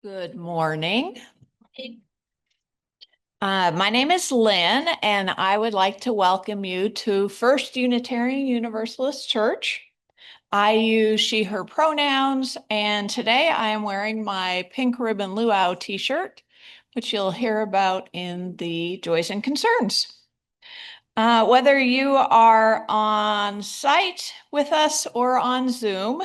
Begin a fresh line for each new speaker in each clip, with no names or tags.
Good morning. My name is Lynn, and I would like to welcome you to First Unitarian Universalist Church. I use she, her pronouns, and today I am wearing my pink ribbon luau t-shirt, which you'll hear about in the Joys and Concerns. Whether you are on site with us or on Zoom,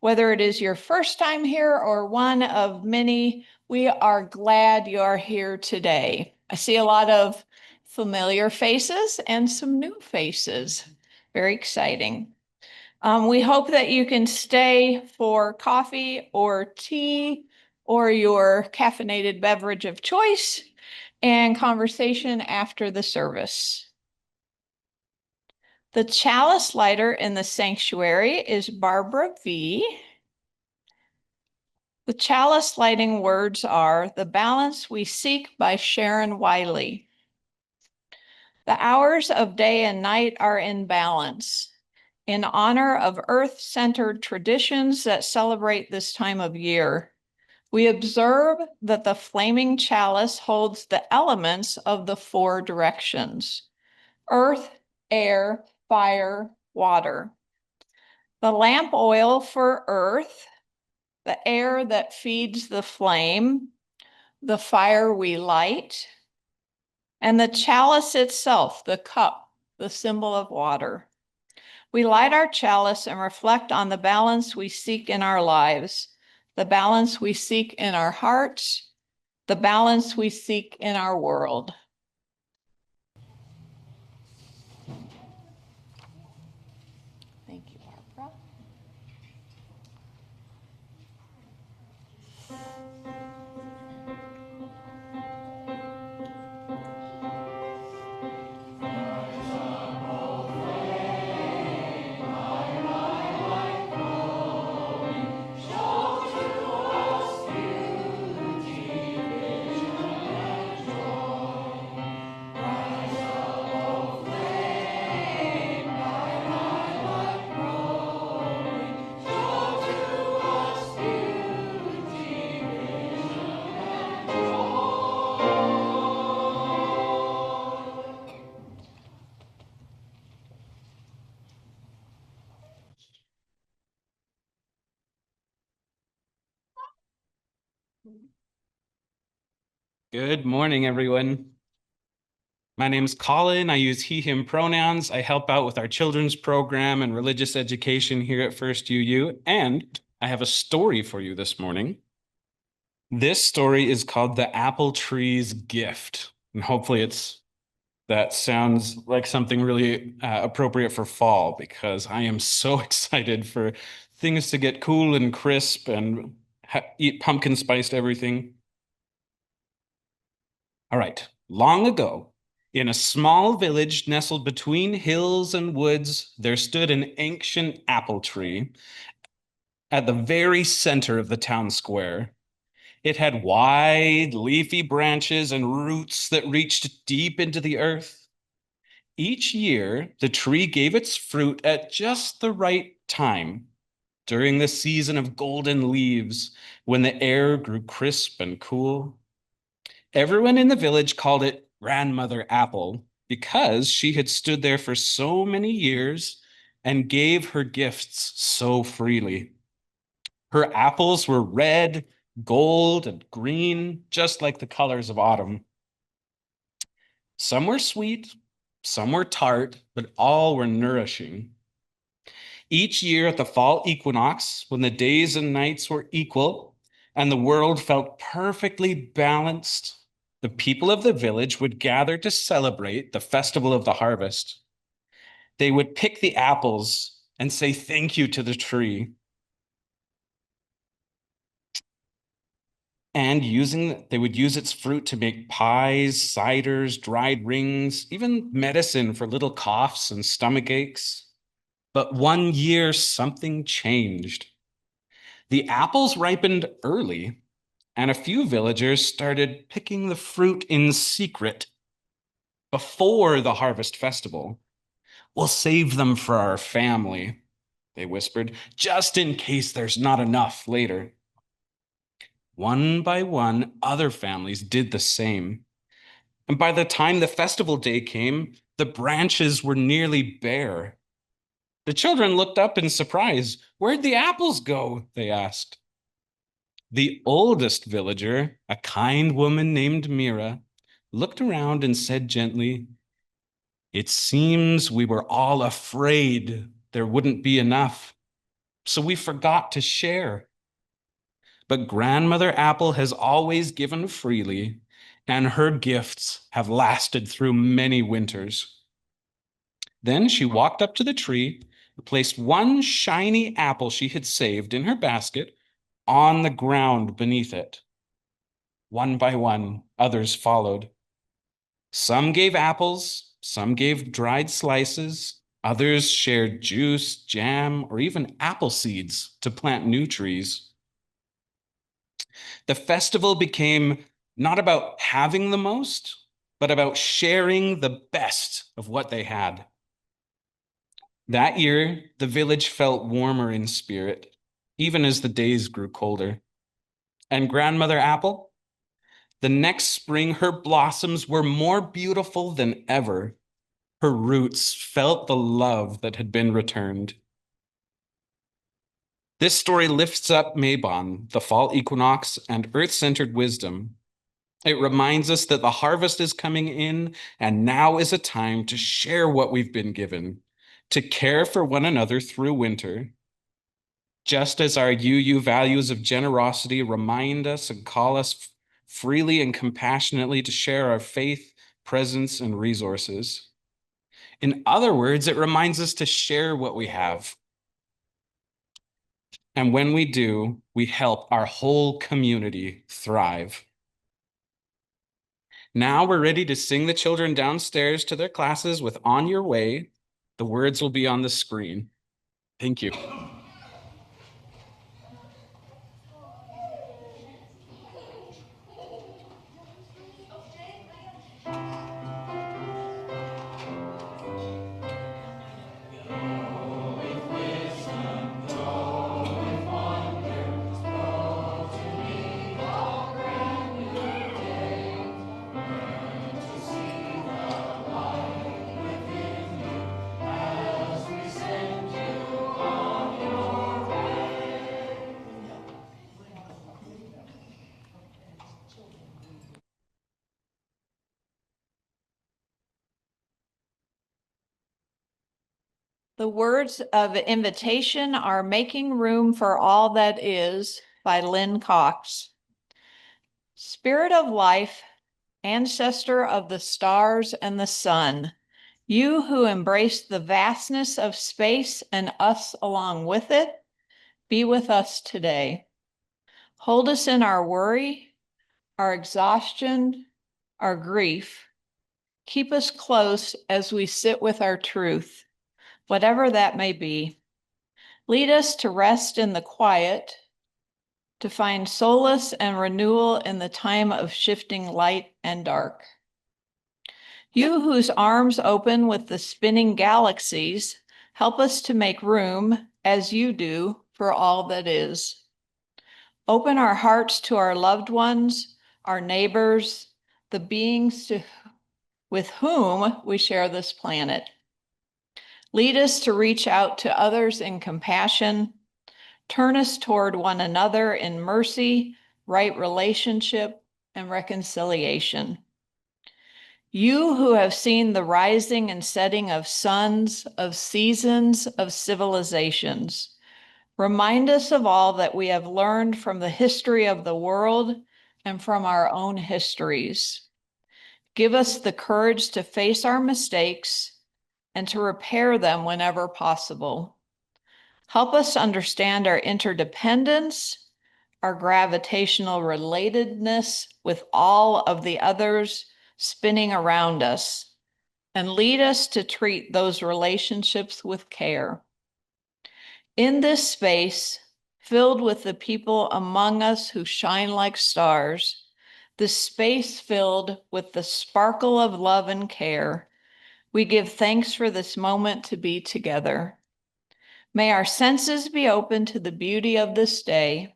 whether it is your first time here or one of many, we are glad you're here today. I see a lot of familiar faces and some new faces. Very exciting. We hope that you can stay for coffee or tea or your caffeinated beverage of choice and conversation after the service. The chalice lighter in the sanctuary is Barbara V. The chalice lighting words are The Balance We Seek by Sharon Wiley. The hours of day and night are in balance. In honor of earth-centered traditions that celebrate this time of year, we observe that the flaming chalice holds the elements of the four directions: earth, air, fire, water. The lamp oil for earth, the air that feeds the flame, the fire we light, and the chalice itself, the cup, the symbol of water. We light our chalice and reflect on the balance we seek in our lives, the balance we seek in our hearts, the balance we seek in our world. Thank you, Barbara.
Good morning, everyone. My name is Colin. I use he, him pronouns. I help out with our children's program and religious education here at First UU, and I have a story for you this morning. This story is called The Apple Tree's Gift, and hopefully that sounds like something really appropriate for fall, because I am so excited for things to get cool and crisp and eat pumpkin spiced everything. All right, long ago, in a small village nestled between hills and woods, there stood an ancient apple tree at the very center of the town square. It had wide, leafy branches and roots that reached deep into the earth. Each year, the tree gave its fruit at just the right time, during the season of golden leaves, when the air grew crisp and cool. Everyone in the village called it Grandmother Apple because she had stood there for so many years and gave her gifts so freely. Her apples were red, gold, and green, just like the colors of autumn. Some were sweet, some were tart, but all were nourishing. Each year at the fall equinox, when the days and nights were equal and the world felt perfectly balanced, the people of the village would gather to celebrate the festival of the harvest. They would pick the apples and say thank you to the tree. And they would use its fruit to make pies, ciders, dried rings, even medicine for little coughs and stomach aches. But one year, something changed. The apples ripened early, and a few villagers started picking the fruit in secret before the harvest festival. "We'll save them for our family," they whispered, "just in case there's not enough later." One by one, other families did the same. And by the time the festival day came, the branches were nearly bare. The children looked up in surprise. "Where'd the apples go?" they asked. The oldest villager, a kind woman named Mira, looked around and said gently, "It seems we were all afraid there wouldn't be enough, so we forgot to share. But Grandmother Apple has always given freely, and her gifts have lasted through many winters." Then she walked up to the tree and placed one shiny apple she had saved in her basket on the ground beneath it. One by one, others followed. Some gave apples, some gave dried slices, others shared juice, jam, or even apple seeds to plant new trees. The festival became not about having the most, but about sharing the best of what they had. That year, the village felt warmer in spirit, even as the days grew colder. And Grandmother Apple, the next spring, her blossoms were more beautiful than ever. Her roots felt the love that had been returned. This story lifts up Mabon, the fall equinox, and earth-centered wisdom. It reminds us that the harvest is coming in, and now is a time to share what we've been given, to care for one another through winter. Just as our UU values of generosity remind us and call us freely and compassionately to share our faith, presence, and resources. In other words, it reminds us to share what we have. And when we do, we help our whole community thrive. Now we're ready to sing the children downstairs to their classes with "On Your Way." The words will be on the screen. Thank you.
The words of invitation are "Making Room for All That Is" by Lynn Cox. Spirit of life, ancestor of the stars and the sun, you who embrace the vastness of space and us along with it, be with us today. Hold us in our worry, our exhaustion, our grief. Keep us close as we sit with our truth, whatever that may be. Lead us to rest in the quiet, to find solace and renewal in the time of shifting light and dark. You whose arms open with the spinning galaxies, help us to make room, as you do, for all that is. Open our hearts to our loved ones, our neighbors, the beings with whom we share this planet. Lead us to reach out to others in compassion. Turn us toward one another in mercy, right relationship, and reconciliation. You who have seen the rising and setting of suns, of seasons, of civilizations, remind us of all that we have learned from the history of the world and from our own histories. Give us the courage to face our mistakes and to repair them whenever possible. Help us understand our interdependence, our gravitational relatedness with all of the others spinning around us, and lead us to treat those relationships with care. In this space, filled with the people among us who shine like stars, this space filled with the sparkle of love and care, we give thanks for this moment to be together. May our senses be open to the beauty of this day,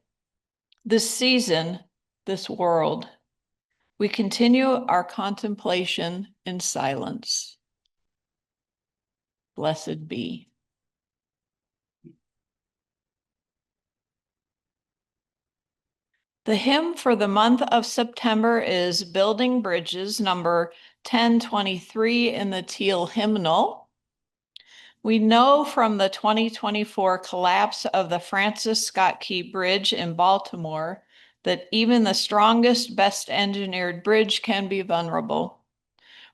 this season, this world. We continue our contemplation in silence. Blessed be. The hymn for the month of September is Building Bridges, number 1023 in the Teal hymnal. We know from the 2024 collapse of the Francis Scott Key Bridge in Baltimore that even the strongest, best engineered bridge can be vulnerable.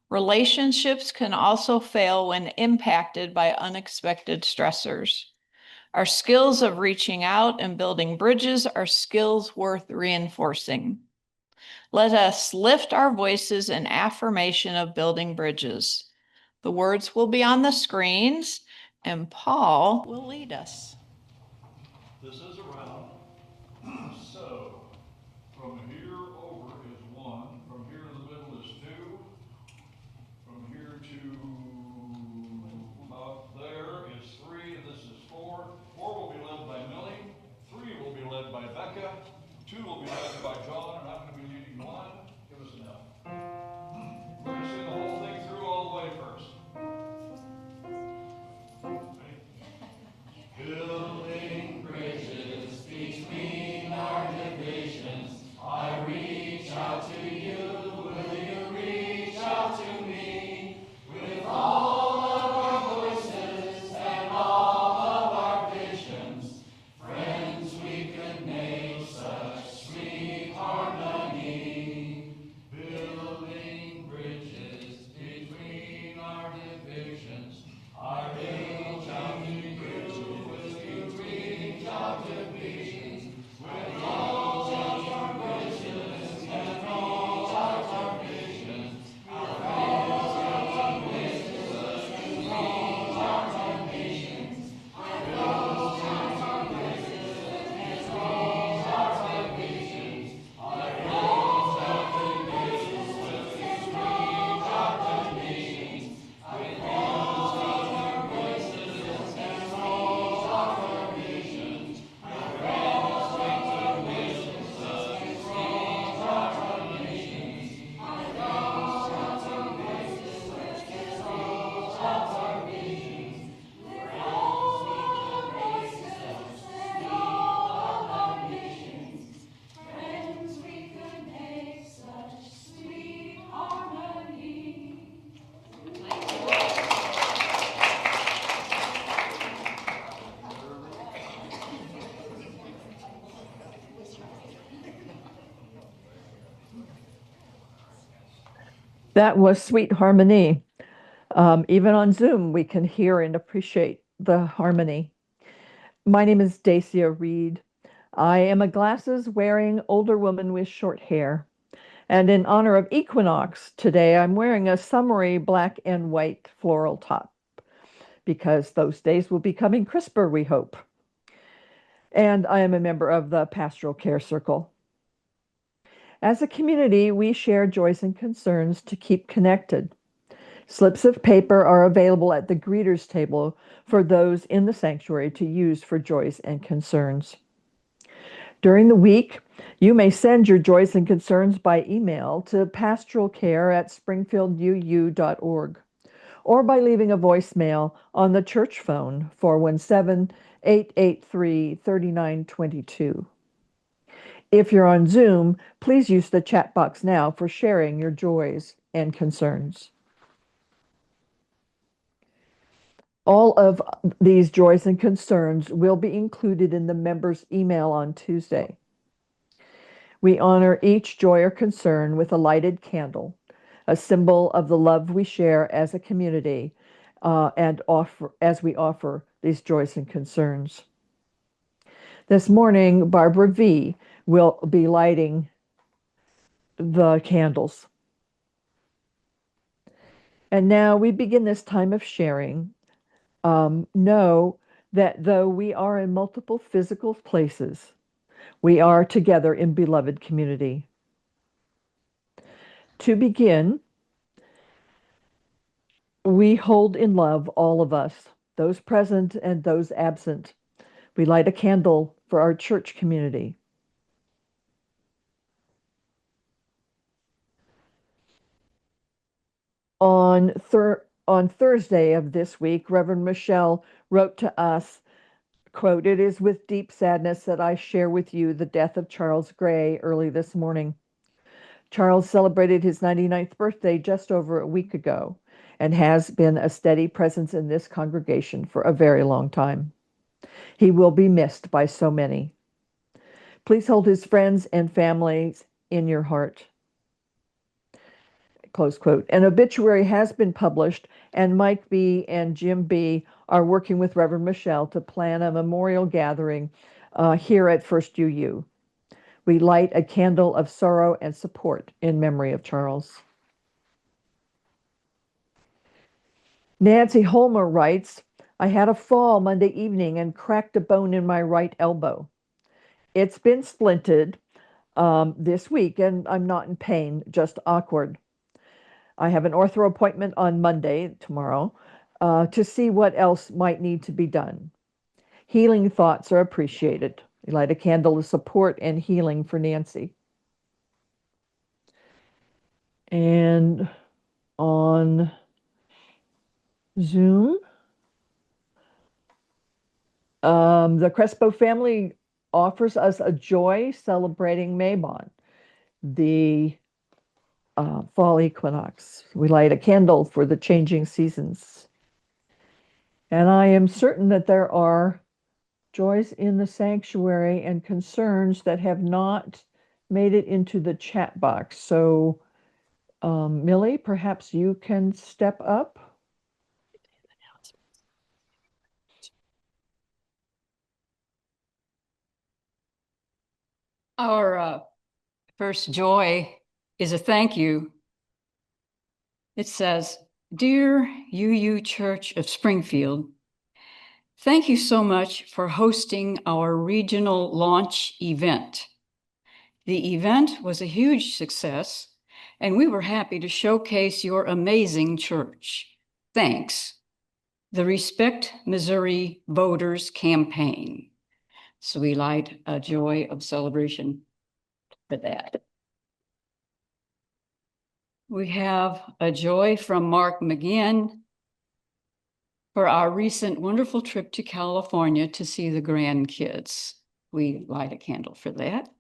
Relationships can also fail when impacted by unexpected stressors. Our skills of reaching out and building bridges are skills worth reinforcing. Let us lift our voices in affirmation of building bridges. The words will be on the screens, and Paul will lead us.
This is a round. So, from here over is 1, from here to the middle is 2, from here to about there is 3, and this is 4. 4 will be led by Millie, 3 will be led by Becca, 2 will be led by John, and I'm going to be leading 1. Give us an L. We're going to sing the whole thing through all the way first. Ready? Building bridges between our divisions, I reach out to you, will you reach out to me? With all of our voices and all of our visions, friends, we could make such sweet harmony. Building bridges between our divisions, I reach out to you, will you reach out to me? With all of our voices and all of our visions, our friends, we could make such sweet harmony.
That was Sweet Harmony. Even on Zoom, we can hear and appreciate the harmony. My name is Dacia Reed. I am a glasses-wearing older woman with short hair. And in honor of Equinox, today I'm wearing a summery black and white floral top because those days will be coming crisper, we hope. And I am a member of the Pastoral Care Circle. As a community, we share joys and concerns to keep connected. Slips of paper are available at the greeters table for those in the sanctuary to use for joys and concerns. During the week, you may send your joys and concerns by email to pastoralcare@springfielduu.org or by leaving a voicemail on the church phone 417-883-3922. If you're on Zoom, please use the chat box now for sharing your joys and concerns. All of these joys and concerns will be included in the members' email on Tuesday. We honor each joy or concern with a lighted candle, a symbol of the love we share as a community, and we offer these joys and concerns. This morning, Barbara V. will be lighting the candles. And now we begin this time of sharing. Know that though we are in multiple physical places, we are together in beloved community. To begin, we hold in love all of us, those present and those absent. We light a candle for our church community. On Thursday of this week, Reverend Michelle wrote to us, quote, "It is with deep sadness that I share with you the death of Charles Gray early this morning. Charles celebrated his 99th birthday just over a week ago and has been a steady presence in this congregation for a very long time. He will be missed by so many. Please hold his friends and families in your heart." Close quote. An obituary has been published, and Mike B. and Jim B. are working with Reverend Michelle to plan a memorial gathering here at First UU. We light a candle of sorrow and support in memory of Charles. Nancy Holmer writes, "I had a fall Monday evening and cracked a bone in my right elbow. It's been splinted this week, and I'm not in pain, just awkward. I have an ortho appointment on Monday, tomorrow, to see what else might need to be done. Healing thoughts are appreciated." We light a candle of support and healing for Nancy. And on Zoom, the Crespo family offers us a joy celebrating Mabon, the fall equinox. We light a candle for the changing seasons. And I am certain that there are joys in the sanctuary and concerns that have not made it into the chat box. So, Millie, perhaps you can step up.
Our first joy is a thank you. It says, "Dear UU Church of Springfield, thank you so much for hosting our regional launch event. The event was a huge success, and we were happy to showcase your amazing church. Thanks. The Respect Missouri Voters Campaign." So we light a joy of celebration for that. We have a joy from Mark McGinn for our recent wonderful trip to California to see the grandkids. We light a candle for that.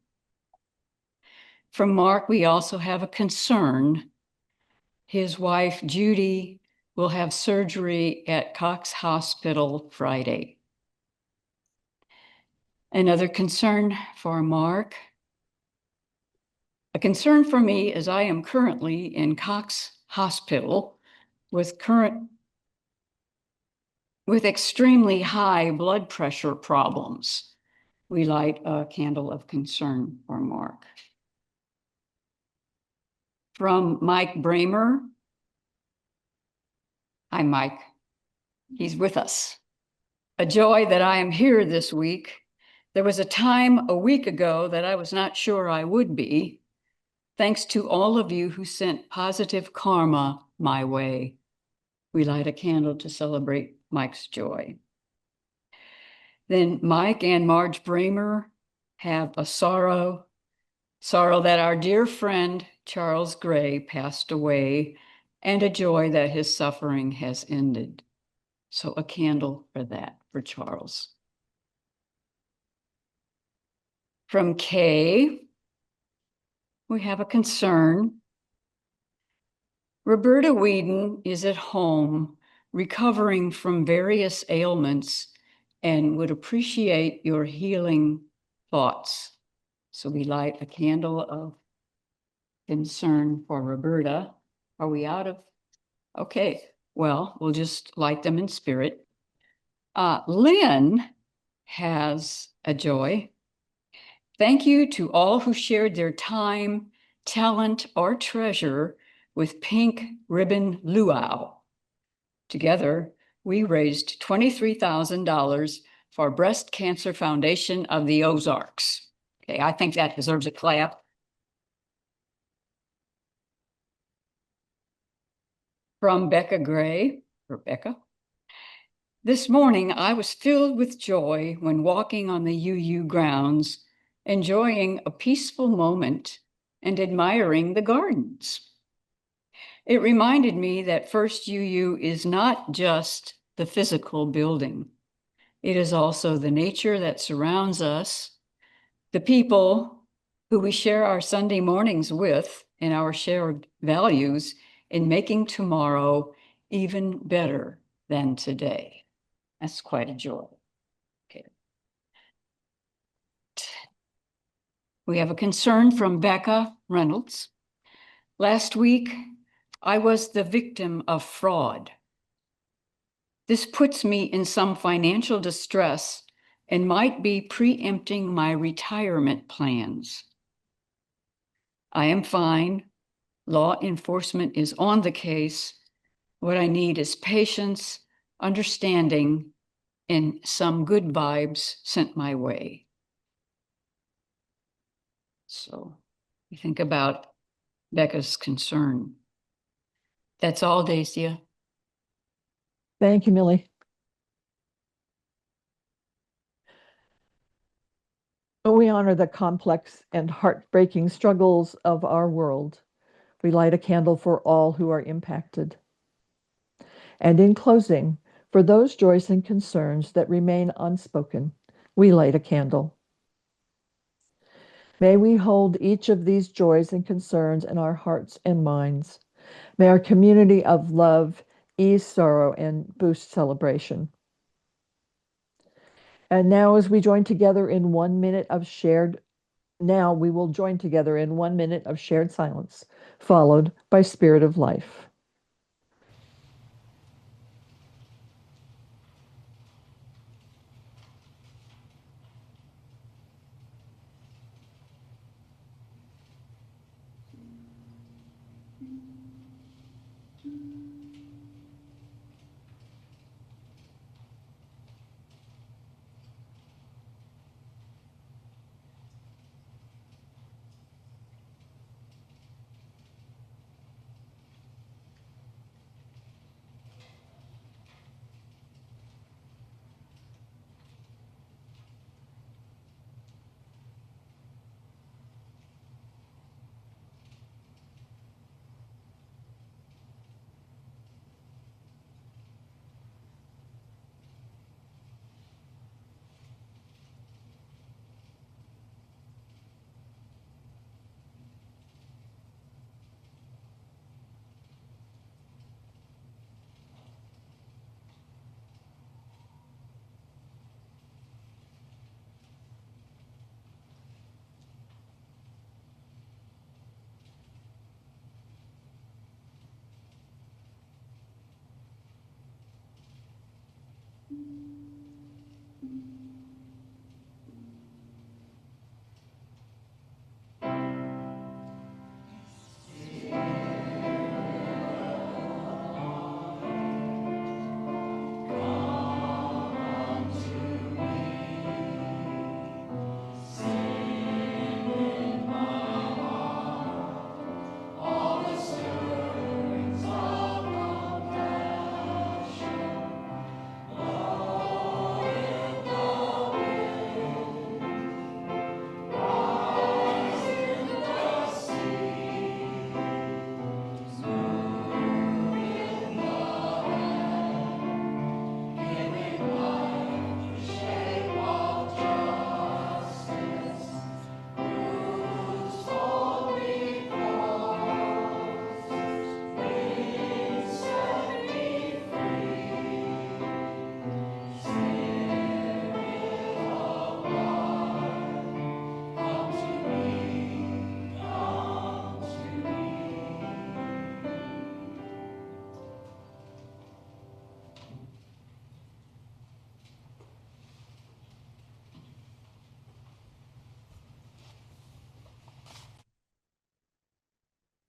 From Mark, we also have a concern. His wife, Judy, will have surgery at Cox Hospital Friday. Another concern for Mark. A concern for me is I am currently in Cox Hospital with extremely high blood pressure problems. We light a candle of concern for Mark. From Mike Bramer. Hi, Mike. He's with us. A joy that I am here this week. There was a time a week ago that I was not sure I would be. Thanks to all of you who sent positive karma my way. We light a candle to celebrate Mike's joy. Then Mike and Marge Bramer have a sorrow that our dear friend Charles Gray passed away, and a joy that his suffering has ended. So a candle for that, for Charles. From Kay, we have a concern. Roberta Whedon is at home recovering from various ailments and would appreciate your healing thoughts. So we light a candle of concern for Roberta. Are we out of? Okay, well, we'll just light them in spirit. Lynn has a joy. Thank you to all who shared their time, talent, or treasure with Pink Ribbon Luau. Together, we raised $23,000 for Breast Cancer Foundation of the Ozarks. Okay, I think that deserves a clap. From Becca Gray, Rebecca. This morning, I was filled with joy when walking on the UU grounds, enjoying a peaceful moment and admiring the gardens. It reminded me that First UU is not just the physical building. It is also the nature that surrounds us, the people who we share our Sunday mornings with, and our shared values in making tomorrow even better than today. That's quite a joy. Okay. We have a concern from Becca Reynolds. Last week, I was the victim of fraud. This puts me in some financial distress and might be preempting my retirement plans. I am fine. Law enforcement is on the case. What I need is patience, understanding, and some good vibes sent my way. So you think about Becca's concern. That's all, Dacia.
Thank you, Millie. We honor the complex and heartbreaking struggles of our world. We light a candle for all who are impacted. And in closing, for those joys and concerns that remain unspoken, we light a candle. May we hold each of these joys and concerns in our hearts and minds. May our community of love ease sorrow and boost celebration. And now as we join together in 1 minute of shared, now we will join together in 1 minute of shared silence, followed by Spirit of Life.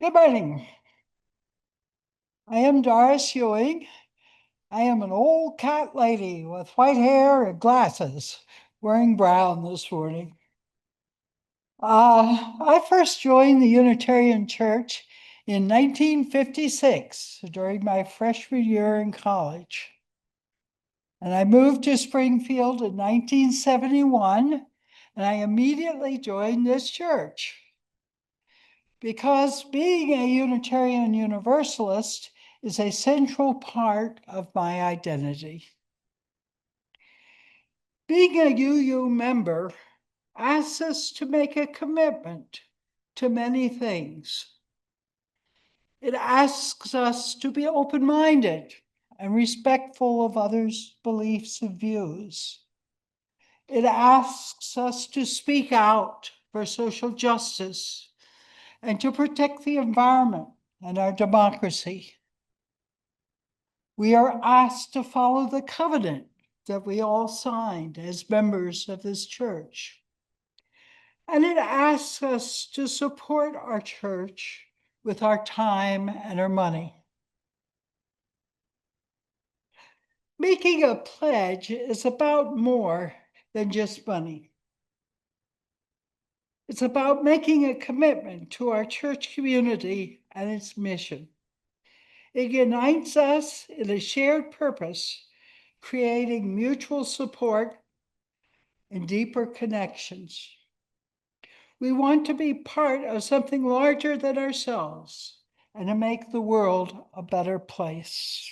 Good morning. I am Doris Ewing. I am an old cat lady with white hair and glasses, wearing brown this morning. I first joined the Unitarian Church in 1956 during my freshman year in college. And I moved to Springfield in 1971, and I immediately joined this church. because being a Unitarian Universalist is a central part of my identity. Being a UU member asks us to make a commitment to many things. It asks us to be open-minded and respectful of others' beliefs and views. It asks us to speak out for social justice and to protect the environment and our democracy. We are asked to follow the covenant that we all signed as members of this church. And it asks us to support our church with our time and our money. Making a pledge is about more than just money. It's about making a commitment to our church community and its mission. It unites us in a shared purpose, creating mutual support and deeper connections. We want to be part of something larger than ourselves and to make the world a better place.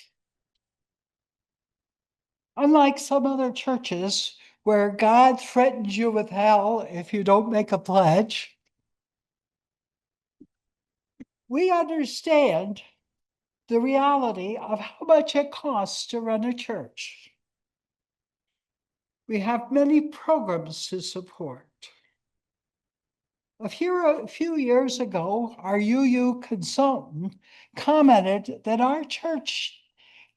Unlike some other churches where God threatens you with hell if you don't make a pledge, we understand the reality of how much it costs to run a church. We have many programs to support. A few years ago, our UU consultant commented that our church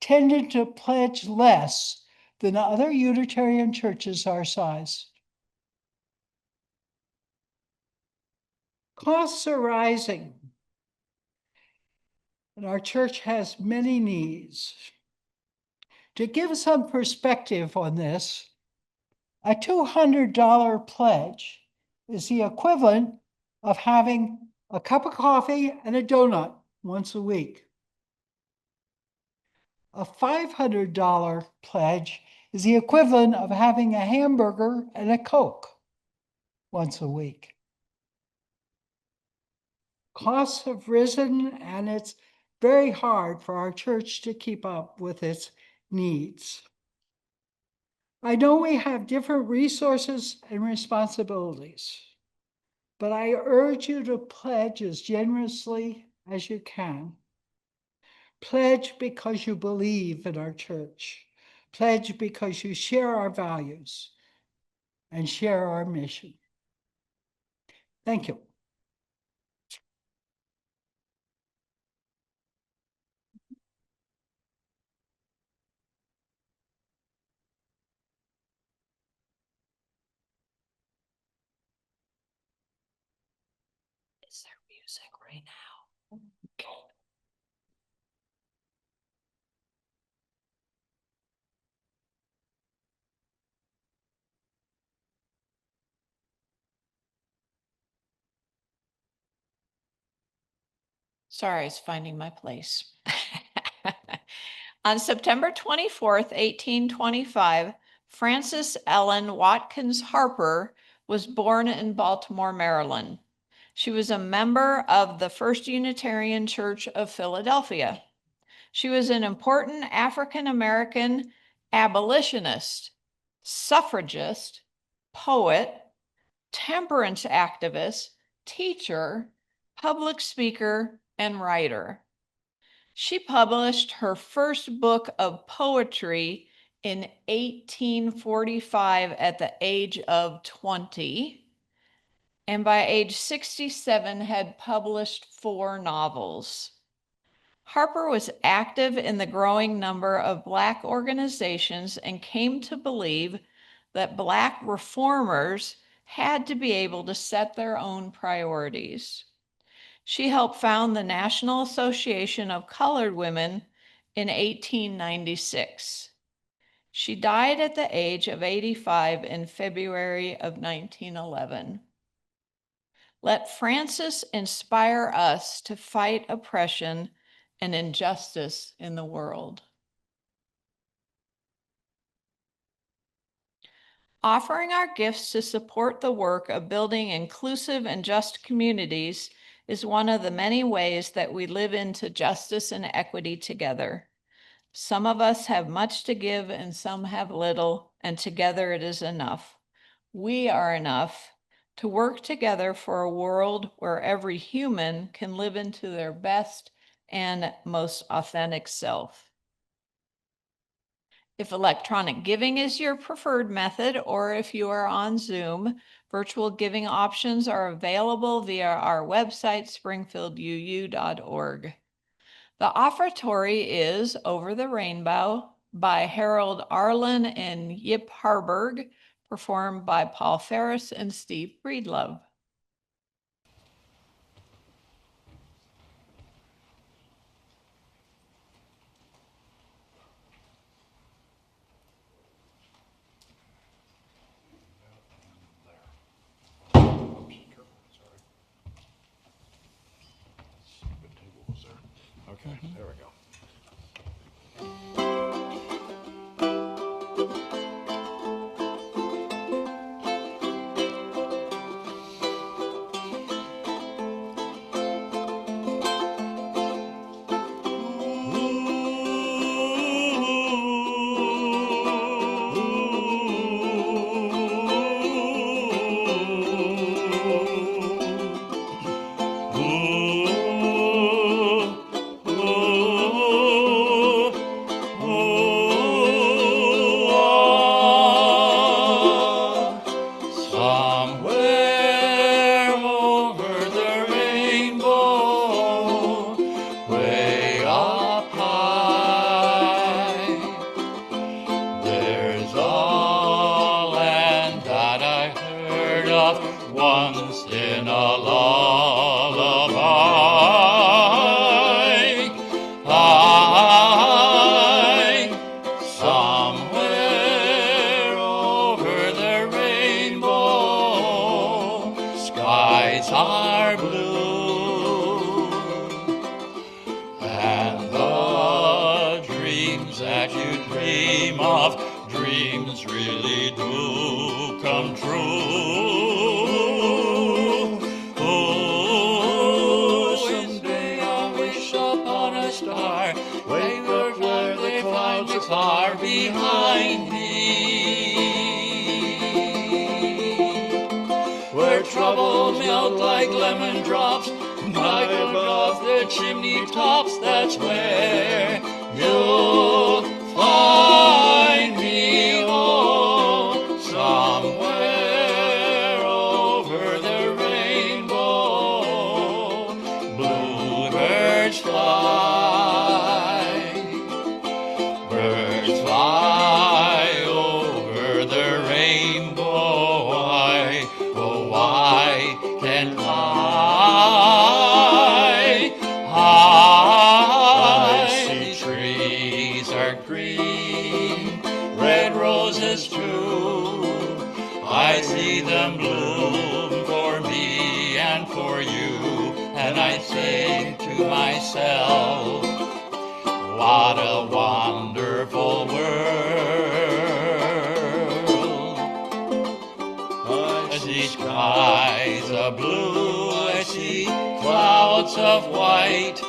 tended to pledge less than other Unitarian churches our size. Costs are rising, and our church has many needs. To give some perspective on this, a $200 pledge is the equivalent of having a cup of coffee and a donut once a week. A $500 pledge is the equivalent of having a hamburger and a Coke once a week. Costs have risen, and it's very hard for our church to keep up with its needs. I know we have different resources and responsibilities, but I urge you to pledge as generously as you can. Pledge because you believe in our church. Pledge because you share our values and share our mission. Thank you.
Is there music right now? Okay. Sorry, it's finding my place. On September 24th, 1825, Frances Ellen Watkins Harper was born in Baltimore, Maryland. She was a member of the First Unitarian Church of Philadelphia. She was an important African-American abolitionist, suffragist, poet, temperance activist, teacher, public speaker, and writer. She published her first book of poetry in 1845 at the age of 20, and by age 67 had published 4 novels. Harper was active in the growing number of Black organizations and came to believe that Black reformers had to be able to set their own priorities. She helped found the National Association of Colored Women in 1896. She died at the age of 85 in February of 1911. Let Frances inspire us to fight oppression and injustice in the world. Offering our gifts to support the work of building inclusive and just communities is one of the many ways that we live into justice and equity together. Some of us have much to give and some have little, and together it is enough. We are enough to work together for a world where every human can live into their best and most authentic self. If electronic giving is your preferred method, or if you are on Zoom, virtual giving options are available via our website, springfielduu.org. The offertory is Over the Rainbow by Harold Arlen and Yip Harburg, performed by Paul Ferris and Steve Breedlove.
Okay, there we go. Somewhere over the rainbow, way up high, there's a land that I heard of once in a lullaby. Somewhere over the rainbow, skies are blue, and the dreams that you dream of, dreams really do come true. Oh, someday I'll wish upon a star, way up where they clouds are far behind me, where trouble melt like lemon drops right above the chimney tops. That's where you'll find me. Oh, somewhere over the rainbow, bluebirds fly, birds fly over the rainbow. I can fly high. I see trees are green, red roses too. I see them bloom for me and for you, and I think to myself, what a wonderful world. I see skies of blue, I see clouds of white,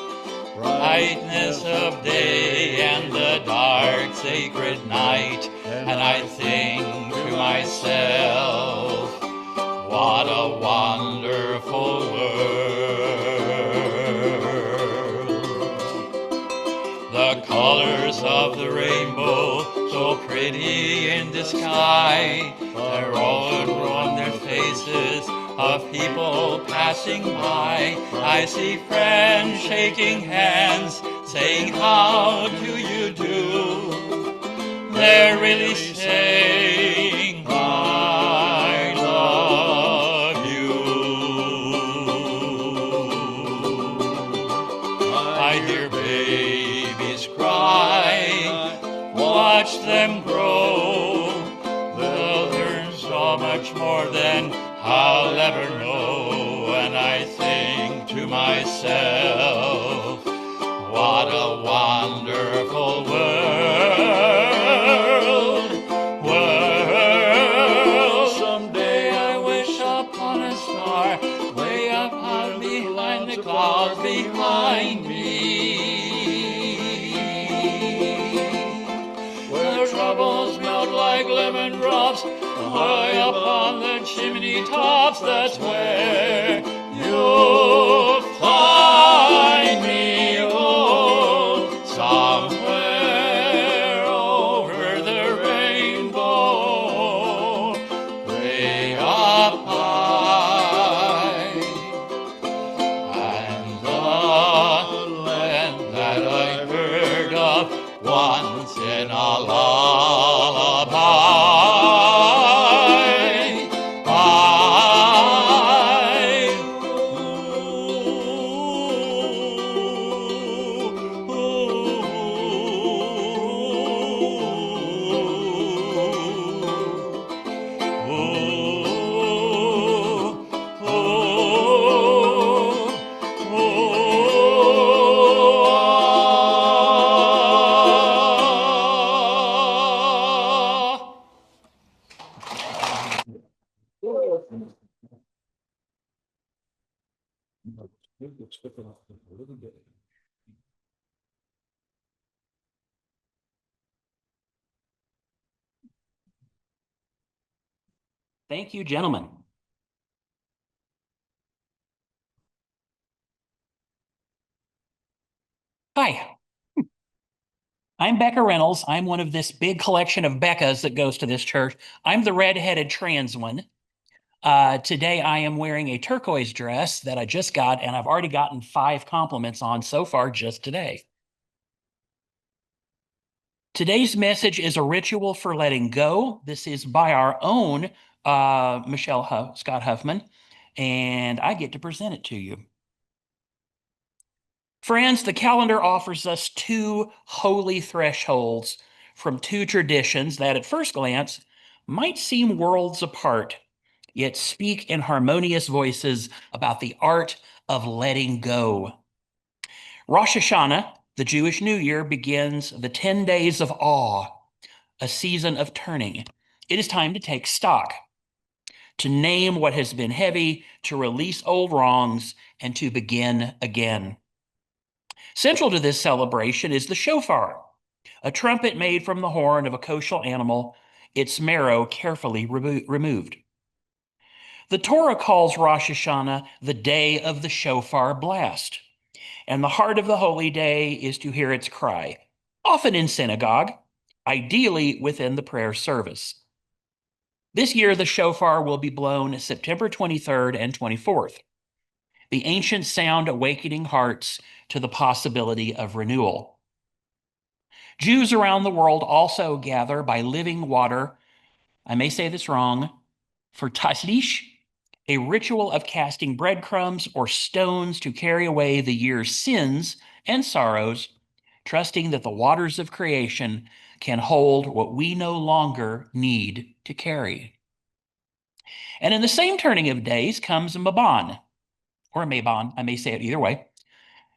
brightness of day and the dark sacred night, and I think to myself, what a wonderful world. The colors of the rainbow, so pretty in the sky, they're all on their faces of people passing by. I see friends shaking hands, saying, how do you do? They're really saying, I love you. I hear babies cry, watch them grow. They'll learn so much more than I'll ever know. And I think to myself, what a wonderful world. Someday I wish upon a star, way up high behind the far behind me. Where troubles melt like lemon drops, high up on the chimney tops, that's where you'll find me, oh, somewhere over the rainbow, way up high. And the land that I heard of once in a lullaby.
Thank you, gentlemen. Hi. I'm Becca Reynolds. I'm one of this big collection of Beccas that goes to this church. I'm the red-headed trans one. Today I am wearing a turquoise dress that I just got, and I've already gotten 5 compliments on so far just today. Today's message is a ritual for letting go. This is by our own Scott Huffman, and I get to present it to you. Friends, the calendar offers us 2 holy thresholds from 2 traditions that at first glance might seem worlds apart, yet speak in harmonious voices about the art of letting go. Rosh Hashanah, the Jewish New Year, begins the 10 days of awe, a season of turning. It is time to take stock, to name what has been heavy, to release old wrongs, and to begin again. Central to this celebration is the shofar, a trumpet made from the horn of a kosher animal, its marrow carefully removed. The Torah calls Rosh Hashanah the day of the shofar blast, and the heart of the holy day is to hear its cry, often in synagogue, ideally within the prayer service. This year, the shofar will be blown September 23rd and 24th. The ancient sound awakening hearts to the possibility of renewal. Jews around the world also gather by living water, I may say this wrong, for taslish, a ritual of casting breadcrumbs or stones to carry away the year's sins and sorrows, trusting that the waters of creation can hold what we no longer need to carry. And in the same turning of days comes Mabon, or Mabon, I may say it either way,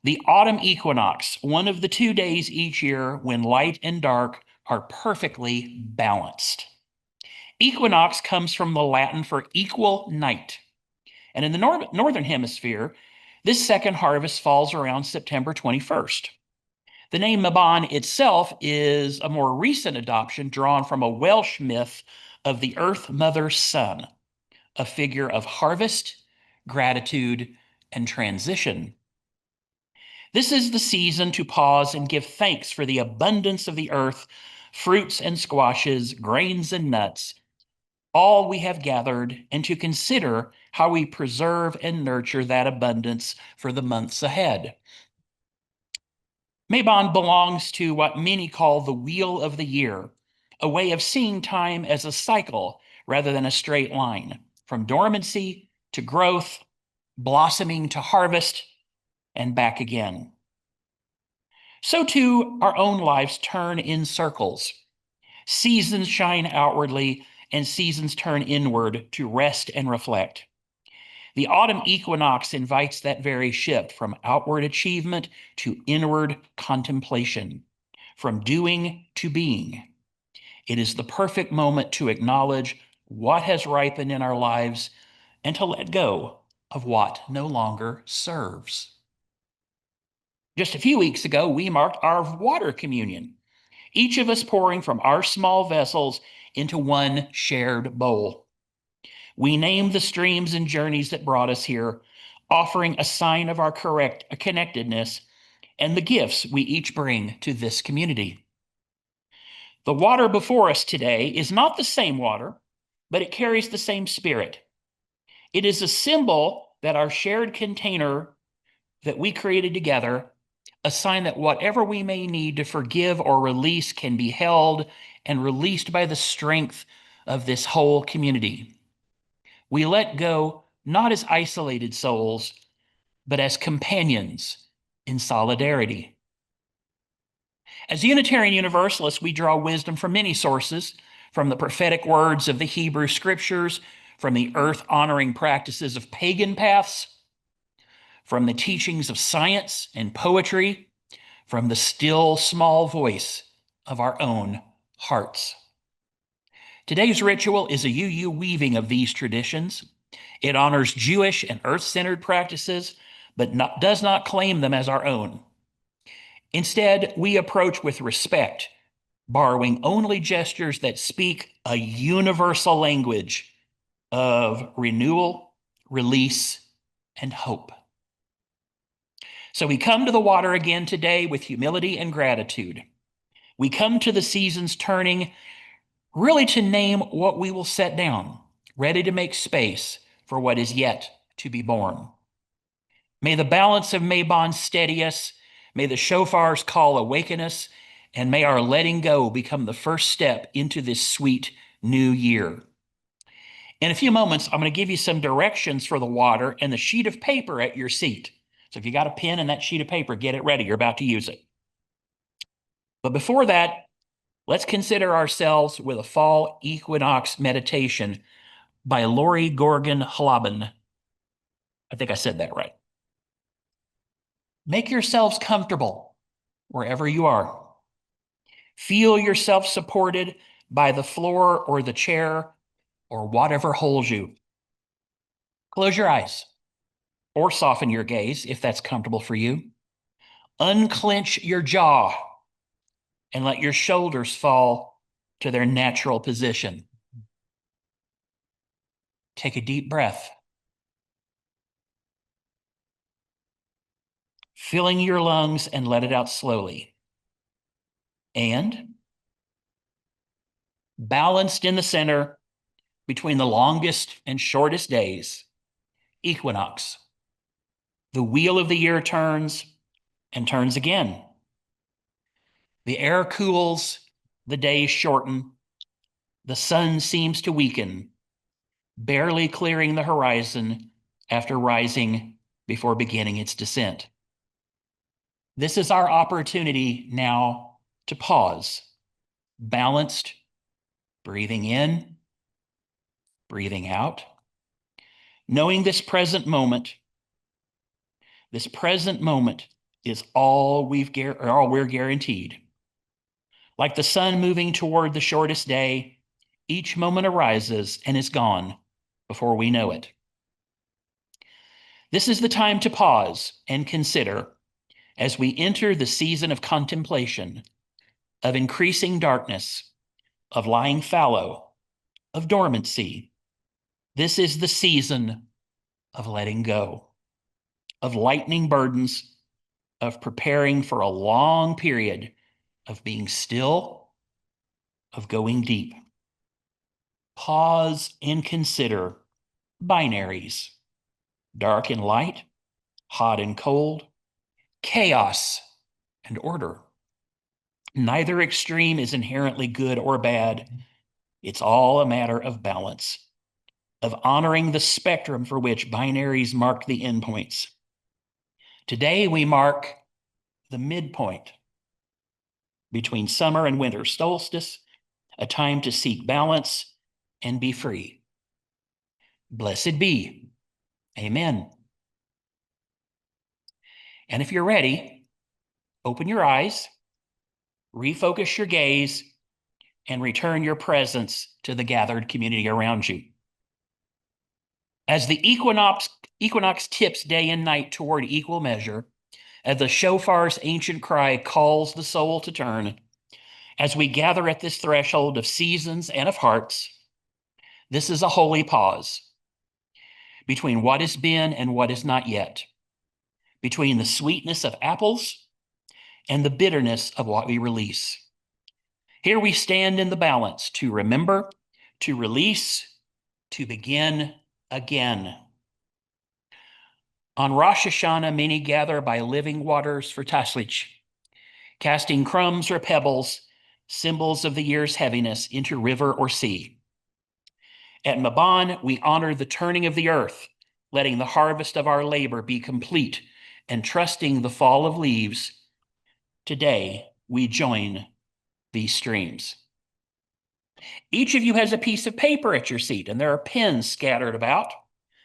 the autumn equinox, one of the 2 days each year when light and dark are perfectly balanced. Equinox comes from the Latin for equal night. And in the northern hemisphere, this second harvest falls around September 21st. The name Mabon itself is a more recent adoption drawn from a Welsh myth of the Earth Mother Sun, a figure of harvest, gratitude, and transition. This is the season to pause and give thanks for the abundance of the earth, fruits and squashes, grains and nuts, all we have gathered, and to consider how we preserve and nurture that abundance for the months ahead. Mabon belongs to what many call the wheel of the year, a way of seeing time as a cycle rather than a straight line, from dormancy to growth, blossoming to harvest, and back again. So too, our own lives turn in circles. Seasons shine outwardly, and seasons turn inward to rest and reflect. The autumn equinox invites that very shift from outward achievement to inward contemplation, from doing to being. It is the perfect moment to acknowledge what has ripened in our lives and to let go of what no longer serves. Just a few weeks ago, we marked our water communion, each of us pouring from our small vessels into one shared bowl. We named the streams and journeys that brought us here, offering a sign of our connectedness and the gifts we each bring to this community. The water before us today is not the same water, but it carries the same spirit. It is a symbol that our shared container that we created together, a sign that whatever we may need to forgive or release can be held and released by the strength of this whole community. We let go not as isolated souls, but as companions in solidarity. As Unitarian Universalists, we draw wisdom from many sources, from the prophetic words of the Hebrew Scriptures, from the earth-honoring practices of pagan paths, from the teachings of science and poetry, from the still small voice of our own hearts. Today's ritual is a UU weaving of these traditions. It honors Jewish and earth-centered practices, but does not claim them as our own. Instead, we approach with respect, borrowing only gestures that speak a universal language of renewal, release, and hope. So we come to the water again today with humility and gratitude. We come to the seasons turning really to name what we will set down, ready to make space for what is yet to be born. May the balance of Mabon steady us, may the shofar's call awaken us, and may our letting go become the first step into this sweet new year. In a few moments, I'm going to give you some directions for the water and the sheet of paper at your seat. So if you got a pen and that sheet of paper, get it ready. You're about to use it. But before that, let's consider ourselves with a fall equinox meditation by Lori Gorgon Hlaben. I think I said that right. Make yourselves comfortable wherever you are. Feel yourself supported by the floor or the chair or whatever holds you. Close your eyes or soften your gaze if that's comfortable for you. Unclench your jaw and let your shoulders fall to their natural position. Take a deep breath. Filling your lungs and let it out slowly. And balanced in the center between the longest and shortest days, equinox. The wheel of the year turns and turns again. The air cools, the days shorten, the sun seems to weaken, barely clearing the horizon after rising before beginning its descent. This is our opportunity now to pause, balanced, breathing in, breathing out, knowing this present moment is all we're guaranteed. Like the sun moving toward the shortest day, each moment arises and is gone before we know it. This is the time to pause and consider as we enter the season of contemplation, of increasing darkness, of lying fallow, of dormancy. This is the season of letting go, of lightening burdens, of preparing for a long period of being still, of going deep. Pause and consider binaries, dark and light, hot and cold, chaos and order. Neither extreme is inherently good or bad. It's all a matter of balance, of honoring the spectrum for which binaries mark the endpoints. Today we mark the midpoint between summer and winter solstice, a time to seek balance and be free. Blessed be. Amen. And if you're ready, open your eyes, refocus your gaze, and return your presence to the gathered community around you. As the equinox tips day and night toward equal measure, as the shofar's ancient cry calls the soul to turn, as we gather at this threshold of seasons and of hearts, this is a holy pause between what has been and what is not yet, between the sweetness of apples and the bitterness of what we release. Here we stand in the balance to remember, to release, to begin again. On Rosh Hashanah, many gather by living waters for Taslich, casting crumbs or pebbles, symbols of the year's heaviness, into river or sea. At Mabon, we honor the turning of the earth, letting the harvest of our labor be complete and trusting the fall of leaves. Today, we join these streams. Each of you has a piece of paper at your seat, and there are pens scattered about,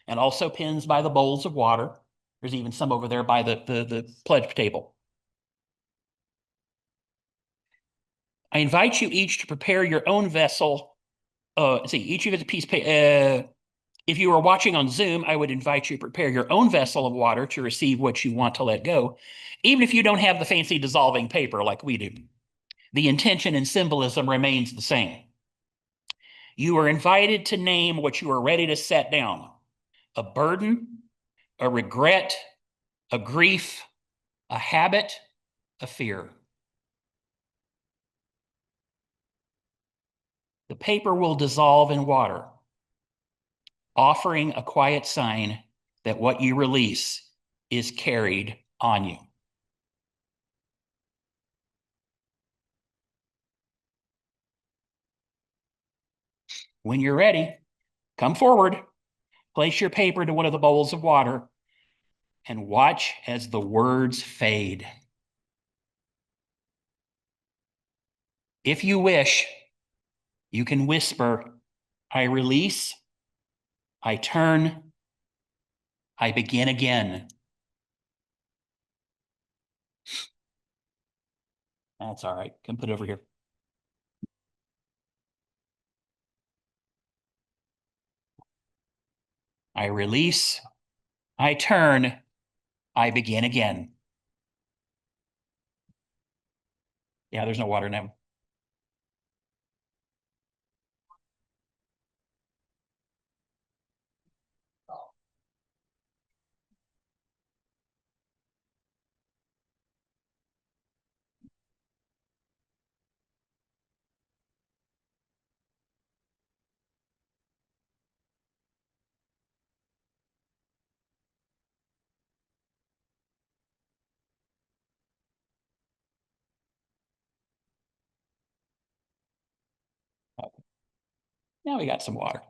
and also pens by the bowls of water. There's even some over there by the pledge table. I invite you each to prepare your own vessel. Each of you has a piece. If you are watching on Zoom, I would invite you to prepare your own vessel of water to receive what you want to let go, even if you don't have the fancy dissolving paper like we do. The intention and symbolism remains the same. You are invited to name what you are ready to set down: a burden, a regret, a grief, a habit, a fear. The paper will dissolve in water, offering a quiet sign that what you release is carried on you. When you're ready, come forward, place your paper to one of the bowls of water, and watch as the words fade. If you wish, you can whisper, I release, I turn, I begin again. That's all right. Can put it over here. I release, I turn, I begin again. Yeah, there's no water now. Now we got some water.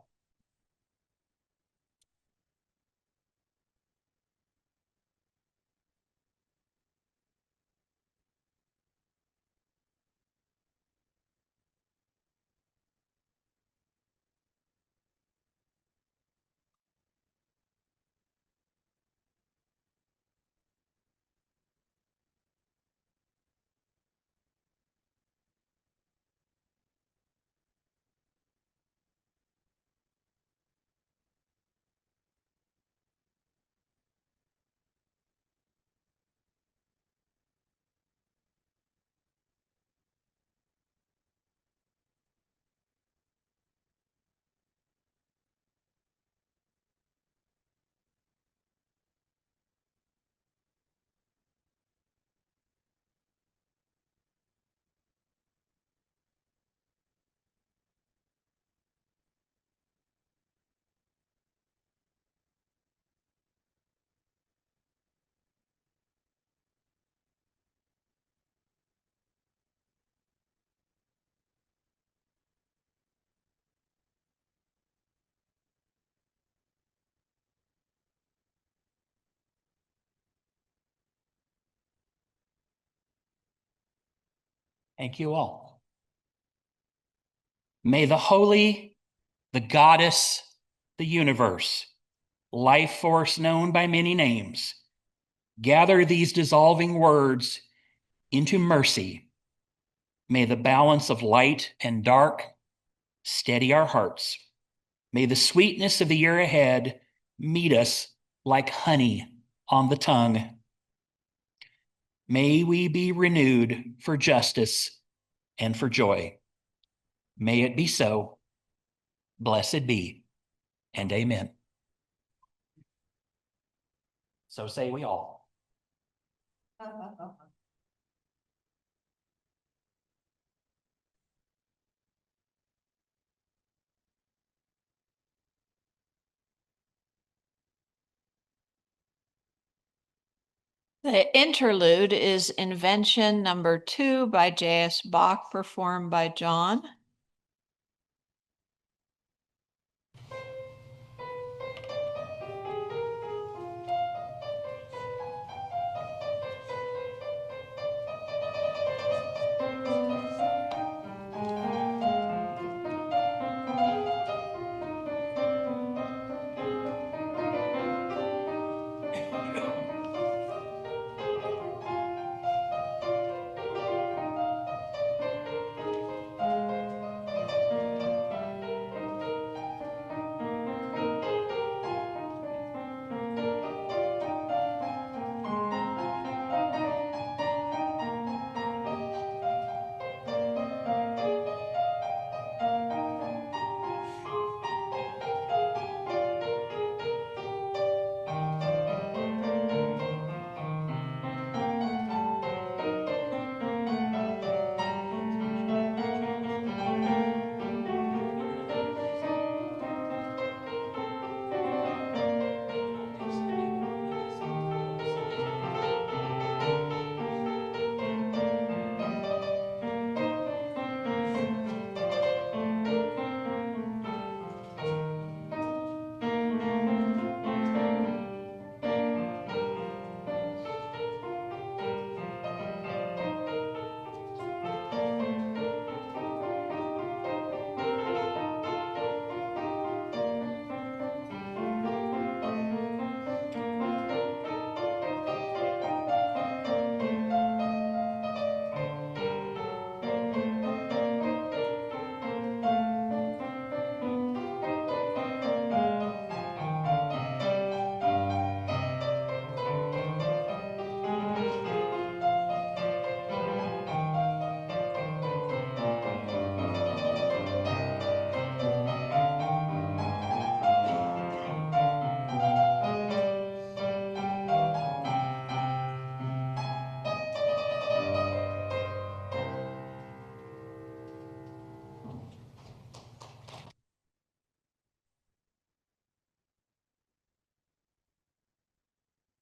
Thank you all. May the holy, the goddess, the universe, life force known by many names, gather these dissolving words into mercy. May the balance of light and dark steady our hearts. May the sweetness of the year ahead meet us like honey on the tongue. May we be renewed for justice and for joy. May it be so. Blessed be, and amen. So say we all.
The interlude is Invention number 2 by J.S. Bach, performed by John.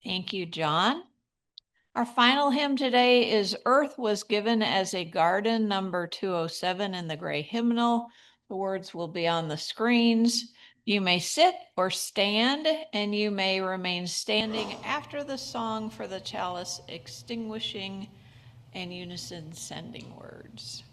Thank you, John. Our final hymn today is Earth Was Given as a Garden, number 207 in the Gray Hymnal. The words will be on the screens. You may sit or stand, and you may remain standing after the song for the chalice extinguishing and unison sending words.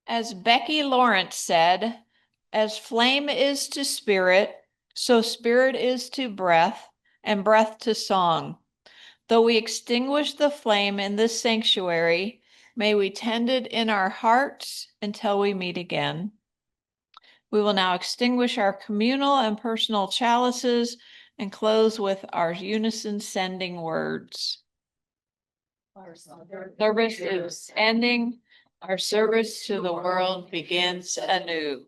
As Becky Lawrence said, as flame is to spirit, so spirit is to breath, and breath to song. Though we extinguish the flame in this sanctuary, may we tend it in our hearts until we meet again. We will now extinguish our communal and personal chalices and close with our unison sending words. Our service is ending. Our service to the world begins anew.